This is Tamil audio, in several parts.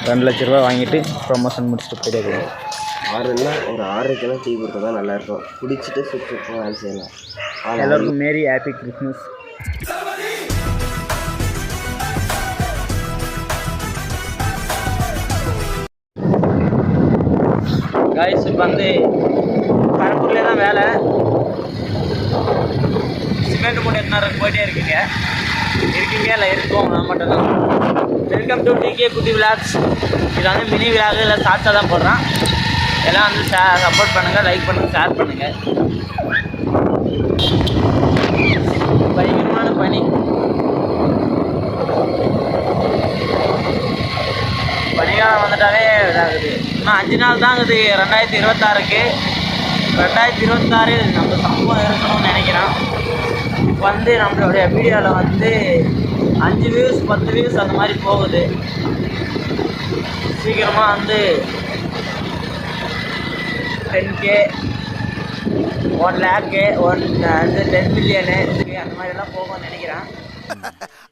2 லட்ச ரூபா வாங்கிட்டு ப்ரொமோஷன் முடிச்சுட்டு போயிட்டு 6ன்னா ஒரு 6:30 டீ கொடுத்தா தான் நல்லாயிருக்கும். குடிச்சிட்டு சுற்றுப்போம் வேலை செய்யலாம். எல்லாருக்கும் மேரி ஹாப்பி கிறிஸ்மஸ். காய்ஸ் இப்போ வந்து பரப்புக்குள்ளே தான் வேலை. சிமெண்ட் மூட்டை எத்தனை போயிட்டே இருக்கீங்க இல்லை இருக்கும் நான் மட்டும் தான். வெல்கம் டு டிகே குட்டி விளாக்ஸ். இது வந்து மினி விளாக் இல்லை ஷார்ட்ஸாக தான் போடுறான். எல்லாம் வந்து சப்போர்ட் பண்ணுங்கள், லைக் பண்ணுங்கள், ஷேர் பண்ணுங்கள். பயங்கரமான பனி. பனிகாலம் வந்துட்டாவே இதாகுது. இன்னும் 5 நாள் தான் இருக்குது 2026க்கு. 2026 நம்ம சம்பவம் இருக்கணும்னு நினைக்கிறோம். இப்போ வந்து நம்மளுடைய வீடியோவில் வந்து 5 வியூஸ் 10 வியூஸ் அந்த மாதிரி போகுது. சீக்கிரமாக வந்து 10K 1 lakh 10 million அந்த மாதிரிலாம் போகும்னு நினைக்கிறேன்.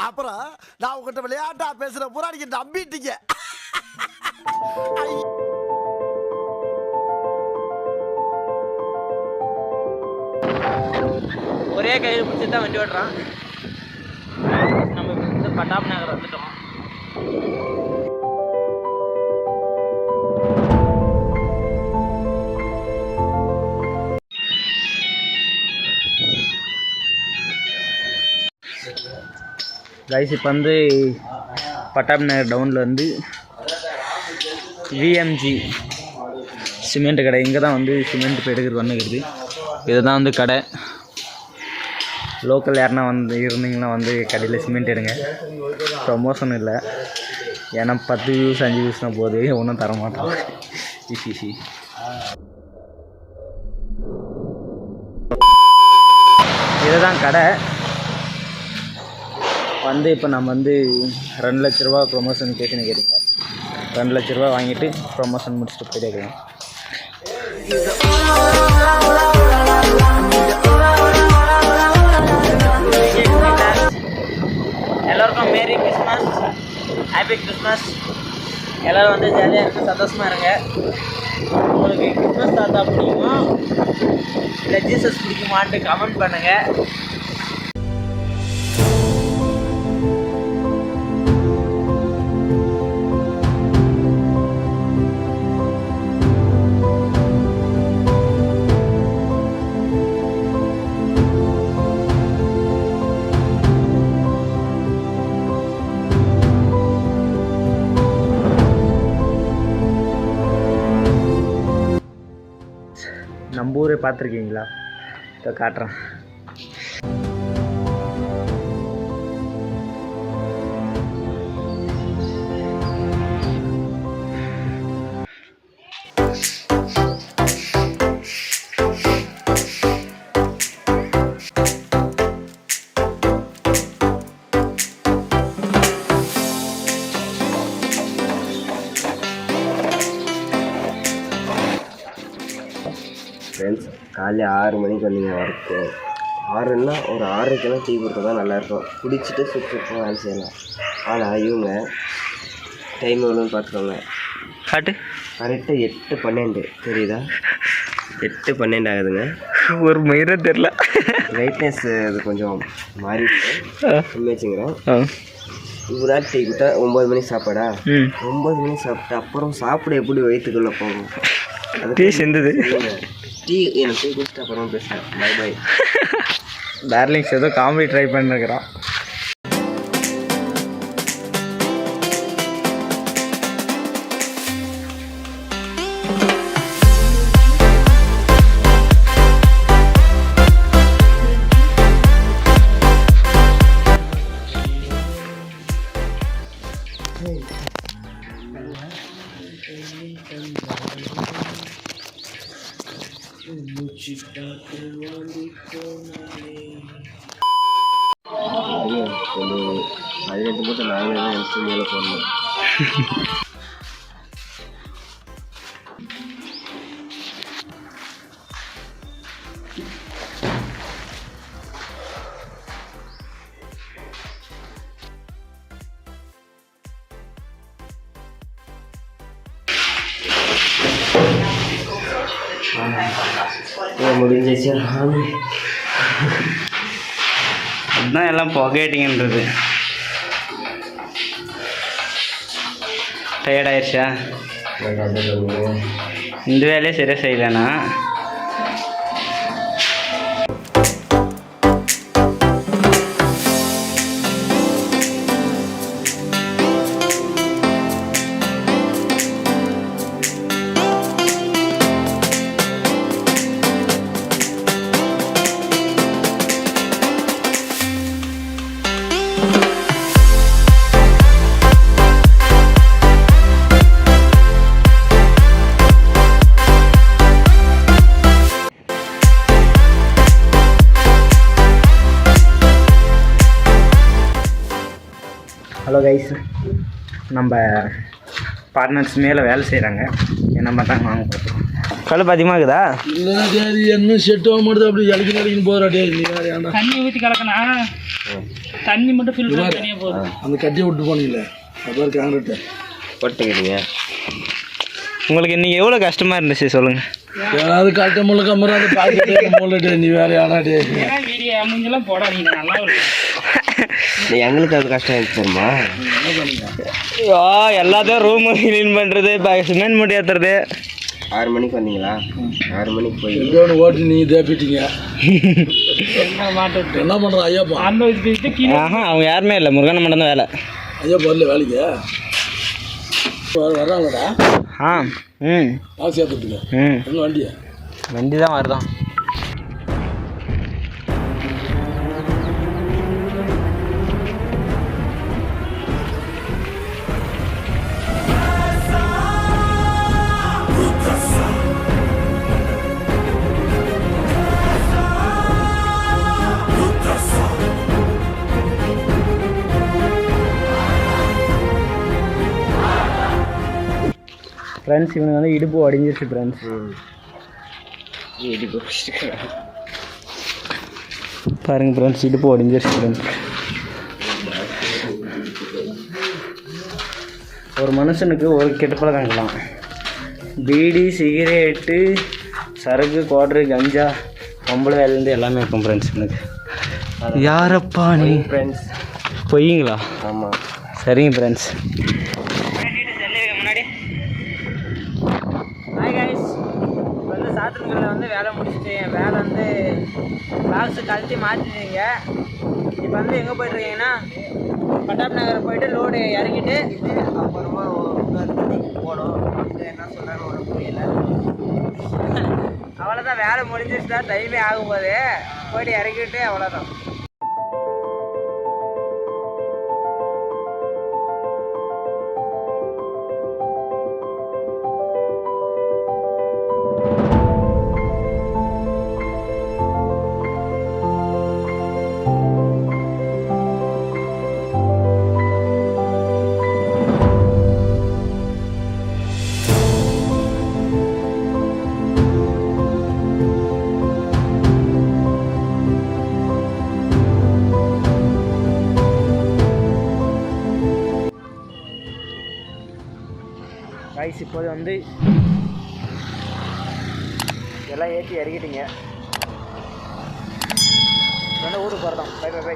அப்புறம் நான் உங்ககிட்ட விளையாட்டா பேசுற புறாடிக்கு நம்பிட்டீங்க. ஒரே கையில் பிடிச்சி தான் வண்டி ஓட்டுறான். நம்ம வந்து பட்டாப் நகர் வந்துட்டோம். கைஸ் இப்போ வந்து பட்டாப் நகர் டவுனில் வந்து விஎம்ஜி சிமெண்ட் கடை. இங்கே தான் வந்து சிமெண்ட் இப்போ எடுக்கிறது வந்துருக்குது. இதுதான் வந்து கடை. லோக்கல் யாருன்னா வந்து இருந்தீங்கன்னா வந்து கடையில் சிமெண்ட் எடுங்க. ப்ரமோஷன் இல்லை, ஏன்னா 10 வியூஸ் 5 வியூஸ்னால் போது ஒன்றும் தர மாட்டோம். இதுதான் கடை. வந்து இப்போ நம்ம வந்து 2 லட்ச ரூபா ப்ரொமோஷன் கேட்டுன்னு கேட்டுங்க. 2 லட்ச ரூபா வாங்கிட்டு ப்ரொமோஷன் முடிச்சுட்டு போயிட்டே இருக்கலாம். எல்லோருக்கும் மேரி கிறிஸ்மஸ், ஹாப்பி கிறிஸ்மஸ். எல்லோரும் வந்து ஜாலியாக இருங்க, சந்தோஷமாக இருங்க. உங்களுக்கு கிறிஸ்மஸ் தாத்தா பிடிக்குமா இல்லை ஜீசஸ் பிடிக்குமான்ட்டு கமெண்ட் பண்ணுங்கள். நம்ம ஊரே பார்த்துருக்கீங்களா? இப்போ காட்டுறேன். ஃப்ரெண்ட்ஸ், காலையில் 6 மணிக்கு வந்தீங்க ஒர்க்கு. 6ன்னா ஒரு 6:30 டீ கொடுத்தா தான் நல்லாயிருக்கும். குடிச்சிட்டு சுற்றுப்போம் வேலை செய்யலாம். ஆனால் இவங்க டைம் எவ்வளோன்னு பார்த்துக்கோங்க. கரெக்டாக 8:12 தெரியுதா? 8:12 ஆகுதுங்க. ஒரு மயிரம் தெரில. ரைட்னஸ் அது கொஞ்சம் மாறிட்டு வச்சுக்கிறேன். இவ்வளோ டீ கொடுத்தா 9 மணிக்கு சாப்பாடா? 9 மணிக்கு சாப்பிட்டா அப்புறம் சாப்பிட எப்படி வயிற்றுக்குள்ளே போகும்? அது டீ செஞ்சது. டீ எனக்கு டீ குடிச்சிட்டு அப்புறம் பேசுகிறேன். Bye bye. டார்லிங்ஸ் ஏதோ காமெடி ட்ரை பண்ணிருக்கிறான். கொஞ்சம் 18 மூட்டை நாங்களே தான் எடுத்து மேலே போடணும். முடிஞ்சிச்சு. அதுதான் எல்லாம் புகையிட்டிங்கன்றது. டயர்ட் ஆயிடுச்சா? இந்த வேலையே சரியாக செய்யலைண்ணா. ஹலோ கைஸ், நம்ம பார்ட்னர்ஸ் மேலே வேலை செய்கிறாங்க. என்ன பண்ணுறாங்க வாங்க பார்த்துருவோம். கழுப்பு அதிகமாக இருக்குதா? இல்லைன்னா சரி என்ன செட் ஆக மாட்டேது. அப்படி இலக்கி இலக்கின்னு போகிறா டே. நீ வேறு ஏன்டா தண்ணி ஊற்றி கலக்கணா? தண்ணி மட்டும் ஃபில்டர் தனியாக போகுது. அந்த கட்டியை விட்டு போனீங்களே அதாவது காங்கிரீட்டு போட்டுக்கிறீங்க. உங்களுக்கு இன்றைக்கி எவ்வளோ கஷ்டமாக இருந்துச்சு சொல்லுங்கள். ஏதாவது கட்ட முள்ள கம்மரா அந்த பாக்கெட்டே முள்ளடே. நீ வேறு ஏடா டே. வீடியோ அமைஞ்செல்லாம் போடாதீங்க, நல்லா எங்களுக்கு அது கஷ்டம் ஆயிடுச்சு தெரியுமா? எல்லாத்தையும் ரூம் க்ளீன் பண்ணுறது, இப்போ சிமெண்ட் மூட்டை ஏற்றுறது. 6 மணிக்கு வந்தீங்களா? 6 மணிக்கு போய் எங்கேயோட ஓட்டி நீங்கள் தேப்பிட்டீங்க. மாட்டு என்ன பண்ணுறோம் ஐயாப்பா? அந்த இது கீழே அவங்க யாருமே இல்லை, முருகன் மட்டும் தான் வேலை. ஐயா வரல வேலைக்கு வர்றாங்கடா. காசு ஏற்றுட்டுங்க. எங்கே வண்டியா? வண்டி தான் வருதான். ஃப்ரெண்ட்ஸ், இவனுக்கு வந்து இடுப்பு உடஞ்சிருச்சு ஃப்ரெண்ட்ஸ். பாருங்கள் ஃப்ரெண்ட்ஸ், இடுப்பு உடஞ்சிருச்சு ஃப்ரெண்ட்ஸ். ஒரு மனுஷனுக்கு ஒரு கெட்ட பழக்கம் இருக்கலாம். பீடி, சிகரெட்டு, சரக்கு, குவாட்ரு, கஞ்சா, பொம்பளை வேலையிலேருந்து எல்லாமே இருக்கும் ஃப்ரெண்ட்ஸ். எனக்கு யாரப்பா நீ ஃப்ரெண்ட்ஸ்? பொய்யுங்களா? ஆமாம். சரிங்க ஃப்ரெண்ட்ஸ். ஹாய் கைஸ், வந்து சாத்தன்கல்ல வந்து வேலை முடிச்சுட்டு என் வேலை வந்து பாக்ஸு கழட்டி மாற்றிட்டீங்க. இப்போ வந்து எங்கே போய்ட்டுருக்கீங்கன்னா பட்டாப் நகர் போய்ட்டு லோடு இறக்கிட்டு அப்புறமா போடும். அங்கே என்ன சொல்கிறாங்க ஒன்றும் புரியல. அவ்வளோதான், வேலை முடிஞ்சிச்சுட்டா டைமே ஆகும்போது போய்ட்டு இறக்கிட்டு அவ்வளோதான். கைஸ், இப்போது வந்து எல்லாம் ஏற்றி இறக்கிட்டீங்க. ஊருக்கு போகிறோம். Bye bye by.